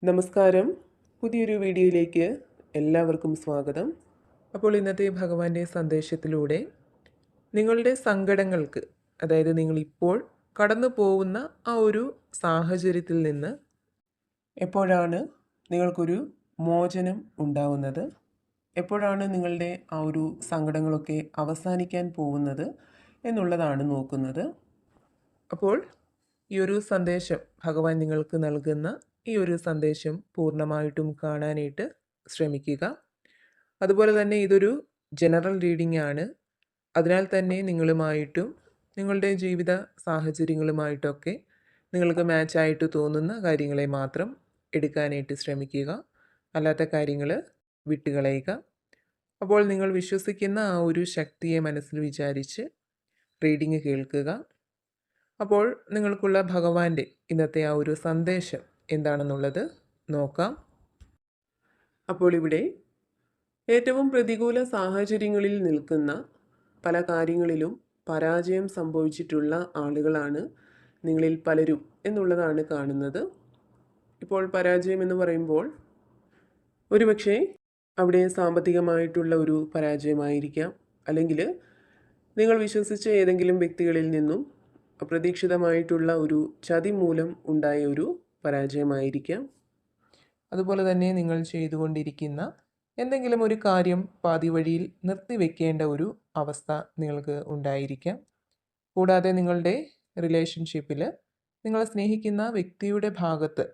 നമസ്കാരം. പുതിയൊരു വീഡിയോയിലേക്ക് എല്ലാവർക്കും സ്വാഗതം. അപ്പോൾ ഇന്നത്തെ ഭഗവാന്റെ സന്ദേശത്തിലൂടെ നിങ്ങളുടെ സങ്കടങ്ങൾക്ക്, അതായത് നിങ്ങളിപ്പോൾ കടന്നു പോകുന്ന ആ ഒരു സാഹചര്യത്തിൽ നിന്ന് എപ്പോഴാണ് നിങ്ങൾക്കൊരു മോചനം ഉണ്ടാവുന്നത്, എപ്പോഴാണ് നിങ്ങളുടെ ആ ഒരു സങ്കടങ്ങളൊക്കെ അവസാനിക്കാൻ പോകുന്നത് എന്നുള്ളതാണ് നോക്കുന്നത്. അപ്പോൾ ഈ ഒരു സന്ദേശം, ഭഗവാൻ നിങ്ങൾക്ക് നൽകുന്ന ഈ ഒരു സന്ദേശം പൂർണ്ണമായിട്ടും കാണാനായിട്ട് ശ്രമിക്കുക. അതുപോലെ തന്നെ ഇതൊരു ജനറൽ റീഡിംഗ് ആണ്. അതിനാൽ തന്നെ നിങ്ങളുമായിട്ടും നിങ്ങളുടെ ജീവിത സാഹചര്യങ്ങളുമായിട്ടൊക്കെ നിങ്ങൾക്ക് മാച്ചായിട്ട് തോന്നുന്ന കാര്യങ്ങളെ മാത്രം എടുക്കാനായിട്ട് ശ്രമിക്കുക. അല്ലാത്ത കാര്യങ്ങൾ വിട്ടുകളയുക. അപ്പോൾ നിങ്ങൾ വിശ്വസിക്കുന്ന ആ ഒരു ശക്തിയെ മനസ്സിൽ വിചാരിച്ച് റീഡിംഗ് കേൾക്കുക. അപ്പോൾ നിങ്ങൾക്കുള്ള ഭഗവാന്റെ ഇന്നത്തെ ആ ഒരു സന്ദേശം എന്താണെന്നുള്ളത് നോക്കാം. അപ്പോൾ ഇവിടെ ഏറ്റവും പ്രതികൂല സാഹചര്യങ്ങളിൽ നിൽക്കുന്ന, പല കാര്യങ്ങളിലും പരാജയം സംഭവിച്ചിട്ടുള്ള ആളുകളാണ് നിങ്ങളിൽ പലരും എന്നുള്ളതാണ് കാണുന്നത്. ഇപ്പോൾ പരാജയം എന്ന് പറയുമ്പോൾ ഒരുപക്ഷെ അവിടെ സാമ്പത്തികമായിട്ടുള്ള ഒരു പരാജയമായിരിക്കാം, അല്ലെങ്കിൽ നിങ്ങൾ വിശ്വസിച്ച ഏതെങ്കിലും വ്യക്തികളിൽ നിന്നും അപ്രതീക്ഷിതമായിട്ടുള്ള ഒരു ചതി മൂലം ഉണ്ടായ ഒരു പരാജയമായിരിക്കാം. അതുപോലെ തന്നെ നിങ്ങൾ ചെയ്തുകൊണ്ടിരിക്കുന്ന എന്തെങ്കിലും ഒരു കാര്യം പാതി വഴിയിൽ നിർത്തിവെക്കേണ്ട ഒരു അവസ്ഥ നിങ്ങൾക്ക് ഉണ്ടായിരിക്കാം. കൂടാതെ നിങ്ങളുടെ റിലേഷൻഷിപ്പിൽ നിങ്ങൾ സ്നേഹിക്കുന്ന വ്യക്തിയുടെ ഭാഗത്ത്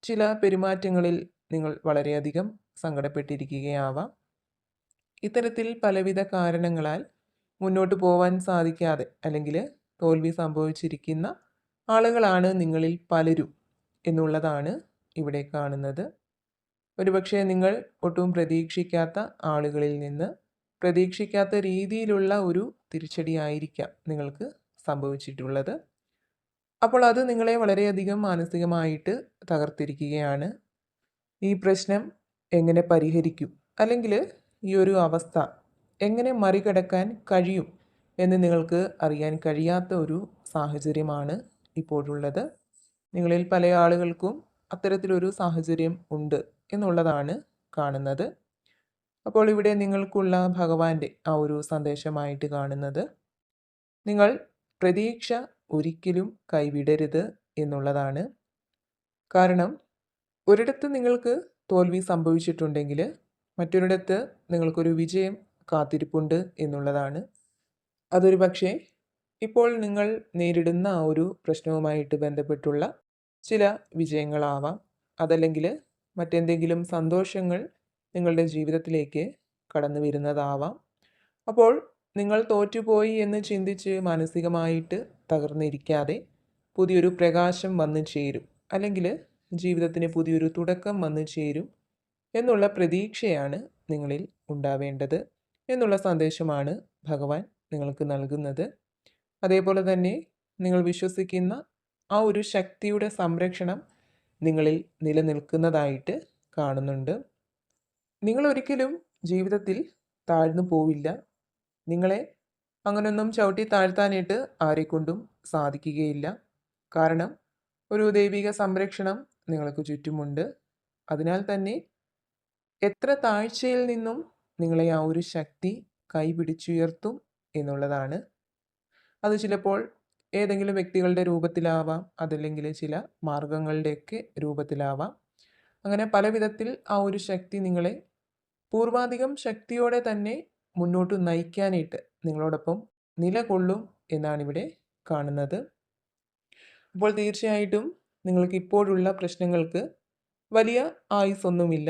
ചില പെരുമാറ്റങ്ങളിൽ നിങ്ങൾ വളരെയധികം സങ്കടപ്പെട്ടിരിക്കുകയാവാം. ഇത്തരത്തിൽ പലവിധ കാരണങ്ങളാൽ മുന്നോട്ട് പോവാൻ സാധിക്കാതെ അല്ലെങ്കിൽ തോൽവി സംഭവിച്ചിരിക്കുന്ന ആളുകളാണ് നിങ്ങളിൽ പലരും എന്നുള്ളതാണ് ഇവിടെ കാണുന്നത്. ഒരുപക്ഷെ നിങ്ങൾ ഒട്ടും പ്രതീക്ഷിക്കാത്ത ആളുകളിൽ നിന്ന് പ്രതീക്ഷിക്കാത്ത രീതിയിലുള്ള ഒരു തിരിച്ചടിയായിരിക്കാം നിങ്ങൾക്ക് സംഭവിച്ചിട്ടുള്ളത്. അപ്പോൾ അത് നിങ്ങളെ വളരെയധികം മാനസികമായിട്ട് തകർത്തിരിക്കുകയാണ്. ഈ പ്രശ്നം എങ്ങനെ പരിഹരിക്കും, അല്ലെങ്കിൽ ഈ ഒരു അവസ്ഥ എങ്ങനെ മറികടക്കാൻ കഴിയും എന്ന് നിങ്ങൾക്ക് അറിയാൻ കഴിയാത്ത ഒരു സാഹചര്യമാണ് ഇപ്പോഴുള്ളത്. നിങ്ങളിൽ പല ആളുകൾക്കും അത്തരത്തിലൊരു സാഹചര്യം ഉണ്ട് എന്നുള്ളതാണ് കാണുന്നത്. അപ്പോൾ ഇവിടെ നിങ്ങൾക്കുള്ള ഭഗവാന്റെ ആ ഒരു സന്ദേശമായിട്ട് കാണുന്നത്, നിങ്ങൾ പ്രതീക്ഷ ഒരിക്കലും കൈവിടരുത് എന്നുള്ളതാണ്. കാരണം ഒരിടത്ത് നിങ്ങൾക്ക് തോൽവി സംഭവിച്ചിട്ടുണ്ടെങ്കിൽ മറ്റൊരിടത്ത് നിങ്ങൾക്കൊരു വിജയം കാത്തിരിപ്പുണ്ട് എന്നുള്ളതാണ്. അതൊരു പക്ഷേ ഇപ്പോൾ നിങ്ങൾ നേരിടുന്ന ആ ഒരു പ്രശ്നവുമായിട്ട് ബന്ധപ്പെട്ടുള്ള ചില വിജയങ്ങളാവാം, അതല്ലെങ്കിൽ മറ്റെന്തെങ്കിലും സന്തോഷങ്ങൾ നിങ്ങളുടെ ജീവിതത്തിലേക്ക് കടന്നു വരുന്നതാവാം. അപ്പോൾ നിങ്ങൾ തോറ്റുപോയി എന്ന് ചിന്തിച്ച് മാനസികമായിട്ട് തകർന്നിരിക്കാതെ പുതിയൊരു പ്രകാശം വന്നു ചേരും, അല്ലെങ്കിൽ ജീവിതത്തിന് പുതിയൊരു തുടക്കം വന്നു ചേരും എന്നുള്ള പ്രതീക്ഷയാണ് നിങ്ങളിൽ ഉണ്ടാവേണ്ടത് എന്നുള്ള സന്ദേശമാണ് ഭഗവാൻ നിങ്ങൾക്ക് നൽകുന്നത്. അതേപോലെ തന്നെ നിങ്ങൾ വിശ്വസിക്കുന്ന ആ ഒരു ശക്തിയുടെ സംരക്ഷണം നിങ്ങളിൽ നിലനിൽക്കുന്നതായിട്ട് കാണുന്നുണ്ട്. നിങ്ങൾ ഒരിക്കലും ജീവിതത്തിൽ താഴ്ന്നു പോവില്ല. നിങ്ങളെ അങ്ങനൊന്നും ചവിട്ടി താഴ്ത്താനായിട്ട് ആരെക്കൊണ്ടും സാധിക്കുകയില്ല. കാരണം ഒരു ദൈവിക സംരക്ഷണം നിങ്ങൾക്ക് ചുറ്റുമുണ്ട്. അതിനാൽ തന്നെ എത്ര താഴ്ചയിൽ നിന്നും നിങ്ങളെ ആ ഒരു ശക്തി കൈപിടിച്ചുയർത്തും എന്നുള്ളതാണ്. അത് ചിലപ്പോൾ ഏതെങ്കിലും വ്യക്തികളുടെ രൂപത്തിലാവാം, അതല്ലെങ്കിൽ ചില മാർഗങ്ങളുടെയൊക്കെ രൂപത്തിലാവാം. അങ്ങനെ പല വിധത്തിൽ ആ ഒരു ശക്തി നിങ്ങളെ പൂർവാധികം ശക്തിയോടെ തന്നെ മുന്നോട്ട് നയിക്കാനായിട്ട് നിങ്ങളോടൊപ്പം നിലകൊള്ളും എന്നാണിവിടെ കാണുന്നത്. അപ്പോൾ തീർച്ചയായിട്ടും നിങ്ങൾക്ക് ഇപ്പോഴുള്ള പ്രശ്നങ്ങൾക്ക് വലിയ ആയുസ്സൊന്നുമില്ല.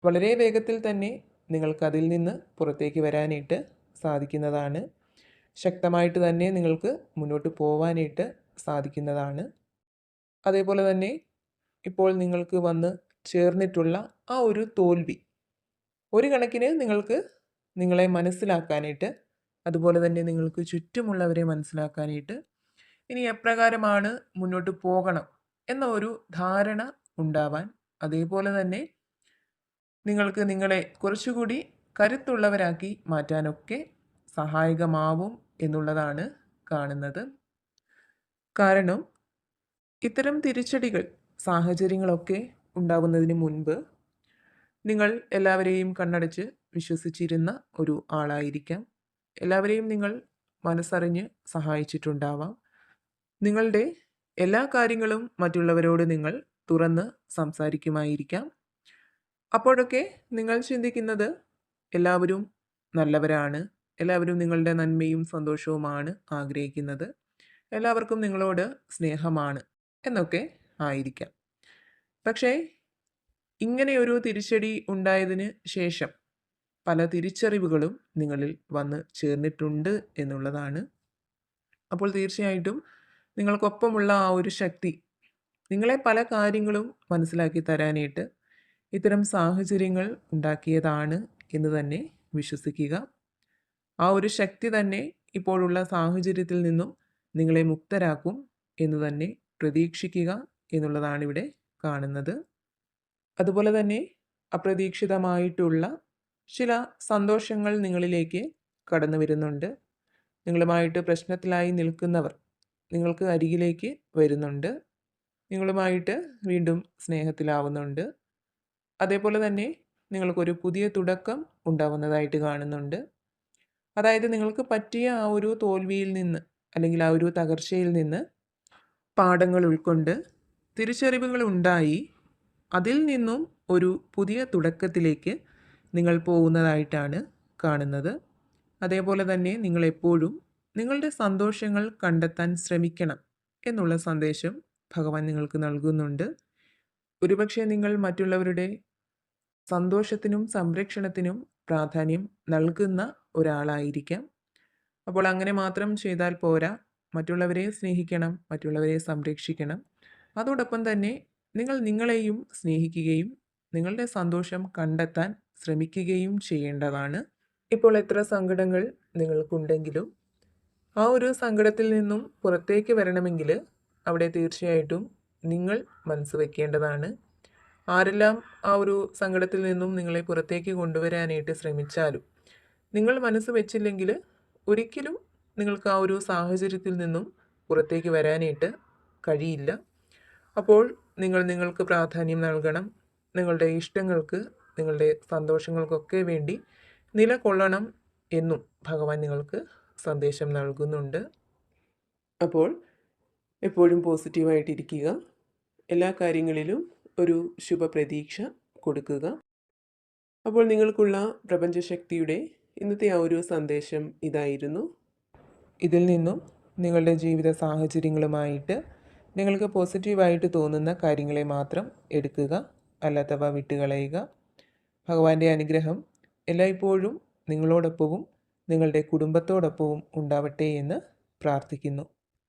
വളരെ വേഗത്തിൽ തന്നെ നിങ്ങൾക്കതിൽ നിന്ന് പുറത്തേക്ക് വരാനായിട്ട് സാധിക്കുന്നതാണ്. ശക്തമായിട്ട് തന്നെ നിങ്ങൾക്ക് മുന്നോട്ട് പോവാനായിട്ട് സാധിക്കുന്നതാണ്. അതേപോലെ തന്നെ ഇപ്പോൾ നിങ്ങൾക്ക് വന്ന് ചേർന്നിട്ടുള്ള ആ ഒരു തോൽവി ഒരു കണക്കിന് നിങ്ങൾക്ക് നിങ്ങളെ മനസ്സിലാക്കാനായിട്ട്, അതുപോലെ തന്നെ നിങ്ങൾക്ക് ചുറ്റുമുള്ളവരെ മനസ്സിലാക്കാനായിട്ട് ഇനി എപ്രകാരമാണ് മുന്നോട്ട് പോകണം എന്ന ഒരു ധാരണ ഉണ്ടാവാൻ, അതേപോലെ തന്നെ നിങ്ങൾക്ക് നിങ്ങളെ കുറച്ചുകൂടി കരുത്തുള്ളവരാക്കി മാറ്റാനൊക്കെ സഹായകമാവും എന്നുള്ളതാണ് കാണുന്നത്. കാരണം ഇത്തരം തിരിച്ചടികൾ സാഹചര്യങ്ങളൊക്കെ ഉണ്ടാകുന്നതിന് മുൻപ് നിങ്ങൾ എല്ലാവരെയും കണ്ണടച്ച് വിശ്വസിച്ചിരുന്ന ഒരു ആളായിരിക്കാം. എല്ലാവരെയും നിങ്ങൾ മനസ്സറിഞ്ഞ് സഹായിച്ചിട്ടുണ്ടാവാം. നിങ്ങളുടെ എല്ലാ കാര്യങ്ങളും മറ്റുള്ളവരോട് നിങ്ങൾ തുറന്ന് സംസാരിക്കുമായിരിക്കാം. അപ്പോഴൊക്കെ നിങ്ങൾ ചിന്തിക്കുന്നത് എല്ലാവരും നല്ലവരാണ്, എല്ലാവരും നിങ്ങളുടെ നന്മയും സന്തോഷവുമാണ് ആഗ്രഹിക്കുന്നത്, എല്ലാവർക്കും നിങ്ങളോട് സ്നേഹമാണ് എന്നൊക്കെ ആയിരിക്കാം. പക്ഷേ ഇങ്ങനെയൊരു തിരിച്ചടി ഉണ്ടായതിന് ശേഷം പല തിരിച്ചറിവുകളും നിങ്ങളിൽ വന്ന് ചേർന്നിട്ടുണ്ട് എന്നുള്ളതാണ്. അപ്പോൾ തീർച്ചയായിട്ടും നിങ്ങൾക്കൊപ്പമുള്ള ആ ഒരു ശക്തി നിങ്ങളെ പല കാര്യങ്ങളും മനസ്സിലാക്കി തരാനായിട്ട് ഇത്തരം സാഹചര്യങ്ങൾ ഉണ്ടാക്കിയതാണ് എന്ന് തന്നെ വിശ്വസിക്കുക. ആ ഒരു ശക്തി തന്നെ ഇപ്പോഴുള്ള സാഹചര്യത്തിൽ നിന്നും നിങ്ങളെ മുക്തരാക്കും എന്ന് തന്നെ പ്രതീക്ഷിക്കുക എന്നുള്ളതാണ് ഇവിടെ കാണുന്നത്. അതുപോലെ തന്നെ അപ്രതീക്ഷിതമായിട്ടുള്ള ചില സന്തോഷങ്ങൾ നിങ്ങളിലേക്ക് കടന്നു വരുന്നുണ്ട്. നിങ്ങളുമായിട്ട് പ്രശ്നത്തിലായി നിൽക്കുന്നവർ നിങ്ങൾക്ക് അരികിലേക്ക് വരുന്നുണ്ട്, നിങ്ങളുമായിട്ട് വീണ്ടും സ്നേഹത്തിലാവുന്നുണ്ട്. അതേപോലെ തന്നെ നിങ്ങൾക്കൊരു പുതിയ തുടക്കം ഉണ്ടാവുന്നതായിട്ട് കാണുന്നുണ്ട്. അതായത് നിങ്ങൾക്ക് പറ്റിയ ആ ഒരു തോൽവിയിൽ നിന്ന് അല്ലെങ്കിൽ ആ ഒരു തകർച്ചയിൽ നിന്ന് പാഠങ്ങൾ ഉൾക്കൊണ്ട് തിരിച്ചറിവുകൾ ഉണ്ടായി അതിൽ നിന്നും ഒരു പുതിയ തുടക്കത്തിലേക്ക് നിങ്ങൾ പോകുന്നതായിട്ടാണ് കാണുന്നത്. അതേപോലെ തന്നെ നിങ്ങളെപ്പോഴും നിങ്ങളുടെ സന്തോഷങ്ങൾ കണ്ടെത്താൻ ശ്രമിക്കണം എന്നുള്ള സന്ദേശം ഭഗവാൻ നിങ്ങൾക്ക് നൽകുന്നുണ്ട്. ഒരുപക്ഷെ നിങ്ങൾ മറ്റുള്ളവരുടെ സന്തോഷത്തിനും സംരക്ഷണത്തിനും പ്രാധാന്യം നൽകുന്ന ഒരാളായിരിക്കാം. അപ്പോൾ അങ്ങനെ മാത്രം ചെയ്താൽ പോരാ, മറ്റുള്ളവരെ സ്നേഹിക്കണം, മറ്റുള്ളവരെ സംരക്ഷിക്കണം. അതോടൊപ്പം തന്നെ നിങ്ങൾ നിങ്ങളെയും സ്നേഹിക്കുകയും നിങ്ങളുടെ സന്തോഷം കണ്ടെത്താൻ ശ്രമിക്കുകയും ചെയ്യേണ്ടതാണ്. ഇപ്പോൾ എത്ര സങ്കടങ്ങൾ നിങ്ങൾക്കുണ്ടെങ്കിലും ആ ഒരു സങ്കടത്തിൽ നിന്നും പുറത്തേക്ക് വരണമെങ്കിൽ അവിടെ തീർച്ചയായിട്ടും നിങ്ങൾ മനസ്സ് വയ്ക്കേണ്ടതാണ്. ആരെല്ലാം ആ ഒരു സങ്കടത്തിൽ നിന്നും നിങ്ങളെ പുറത്തേക്ക് കൊണ്ടുവരാനായിട്ട് ശ്രമിച്ചാലും നിങ്ങൾ മനസ്സ് വെച്ചില്ലെങ്കിൽ ഒരിക്കലും നിങ്ങൾക്ക് ആ ഒരു സാഹചര്യത്തിൽ നിന്നും പുറത്തേക്ക് വരാനായിട്ട് കഴിയില്ല. അപ്പോൾ നിങ്ങൾ നിങ്ങൾക്ക് പ്രാധാന്യം നൽകണം. നിങ്ങളുടെ ഇഷ്ടങ്ങൾക്ക്, നിങ്ങളുടെ സന്തോഷങ്ങൾക്കൊക്കെ വേണ്ടി നിലകൊള്ളണം എന്നും ഭഗവാൻ നിങ്ങൾക്ക് സന്ദേശം നൽകുന്നുണ്ട്. അപ്പോൾ എപ്പോഴും പോസിറ്റീവായിട്ടിരിക്കുക, എല്ലാ കാര്യങ്ങളിലും ഒരു ശുഭപ്രതീക്ഷ കൊടുക്കുക. അപ്പോൾ നിങ്ങൾക്കുള്ള പ്രപഞ്ചശക്തിയുടെ ഇന്നത്തെ ആ ഒരു സന്ദേശം ഇതായിരുന്നു. ഇതിൽ നിന്നും നിങ്ങളുടെ ജീവിത സാഹചര്യങ്ങളുമായിട്ട് നിങ്ങൾക്ക് പോസിറ്റീവായിട്ട് തോന്നുന്ന കാര്യങ്ങളെ മാത്രം എടുക്കുക, അല്ലാത്തവ വിട്ടുകളയുക. ഭഗവാന്റെ അനുഗ്രഹം എല്ലായ്പ്പോഴും നിങ്ങളോടൊപ്പവും നിങ്ങളുടെ കുടുംബത്തോടൊപ്പവും ഉണ്ടാവട്ടെ എന്ന് പ്രാർത്ഥിക്കുന്നു.